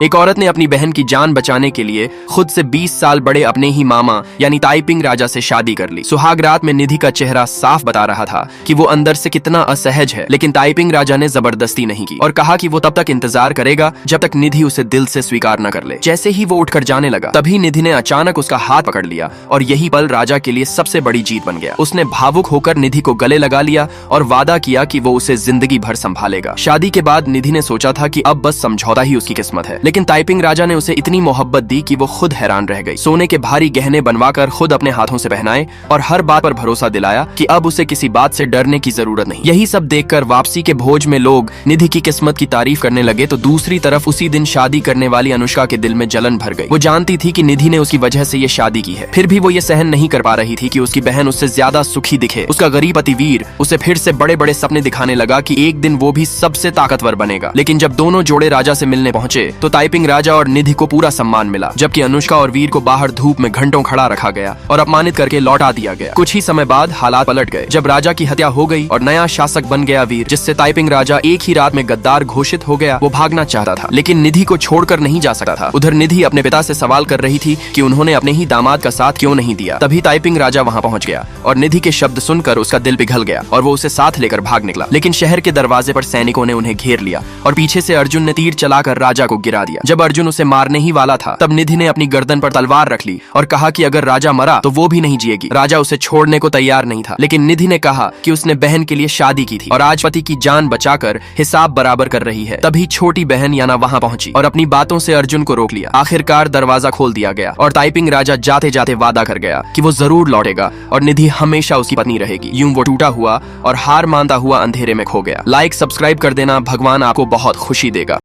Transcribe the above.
एक औरत ने अपनी बहन की जान बचाने के लिए खुद से 20 साल बड़े अपने ही मामा यानी ताइपिंग राजा से शादी कर ली। सुहाग रात में निधि का चेहरा साफ बता रहा था कि वो अंदर से कितना असहज है, लेकिन ताइपिंग राजा ने जबरदस्ती नहीं की और कहा कि वो तब तक इंतजार करेगा जब तक निधि उसे दिल से स्वीकार न कर ले। जैसे ही वो उठकर जाने लगा, तभी निधि ने अचानक उसका हाथ पकड़ लिया और यही पल राजा के लिए सबसे बड़ी जीत बन गया। उसने भावुक होकर निधि को गले लगा लिया और वादा किया कि वो उसे जिंदगी भर संभालेगा। शादी के बाद निधि ने सोचा था कि अब बस समझौता ही उसकी किस्मत है, लेकिन ताइपिंग राजा ने उसे इतनी मोहब्बत दी कि वो खुद हैरान रह गई। सोने के भारी गहने बनवाकर खुद अपने हाथों से पहनाए और हर बात पर भरोसा दिलाया कि अब उसे किसी बात से डरने की जरूरत नहीं। यही सब देखकर वापसी के भोज में लोग निधि की किस्मत की तारीफ करने लगे, तो दूसरी तरफ उसी दिन शादी करने वाली अनुष्का के दिल में जलन भर गई। वो जानती थी कि निधि ने उसकी वजह से ये शादी की है, फिर भी वो ये सहन नहीं कर पा रही थी कि उसकी बहन उससे ज्यादा सुखी दिखे। उसका गरीब पतिवीर उसे फिर से बड़े बड़े सपने दिखाने लगा कि एक दिन वो भी सबसे ताकतवर बनेगा। लेकिन जब दोनों जोड़े राजा से मिलने पहुंचे तो ताइपिंग राजा और निधि को पूरा सम्मान मिला, जबकि अनुष्का और वीर को बाहर धूप में घंटों खड़ा रखा गया और अपमानित करके लौटा दिया गया। कुछ ही समय बाद हालात पलट गए जब राजा की हत्या हो गई और नया शासक बन गया वीर, जिससे ताइपिंग राजा एक ही रात में गद्दार घोषित हो गया। वो भागना चाहता था लेकिन निधि को छोड़कर नहीं जा सकता था। उधर निधि अपने पिता से सवाल कर रही थी कि उन्होंने अपने ही दामाद का साथ क्यों नहीं दिया। तभी ताइपिंग राजा वहां पहुंच गया और निधि के शब्द सुनकर उसका दिल पिघल गया और वो उसे साथ लेकर भाग निकला। लेकिन शहर के दरवाजे पर सैनिकों ने उन्हें घेर लिया और पीछे से अर्जुन ने तीर चलाकर राजा को गिरा दिया। जब अर्जुन उसे मारने ही वाला था, तब निधि ने अपनी गर्दन पर तलवार रख ली और कहा कि अगर राजा मरा तो वो भी नहीं जिएगी। राजा उसे छोड़ने को तैयार नहीं था, लेकिन निधि ने कहा कि उसने बहन के लिए शादी की थी और आज पति की जान बचाकर हिसाब बराबर कर रही है। तभी छोटी बहन याना वहां पहुंची और अपनी बातों से अर्जुन को रोक लिया। आखिरकार दरवाजा खोल दिया गया और ताइपिंग राजा जाते जाते वादा कर गया कि वो जरूर लौटेगा और निधि हमेशा उसकी पत्नी रहेगी। यूं वो टूटा हुआ और हार मानता हुआ अंधेरे में खो गया। लाइक सब्सक्राइब कर देना, भगवान आपको बहुत खुशी देगा।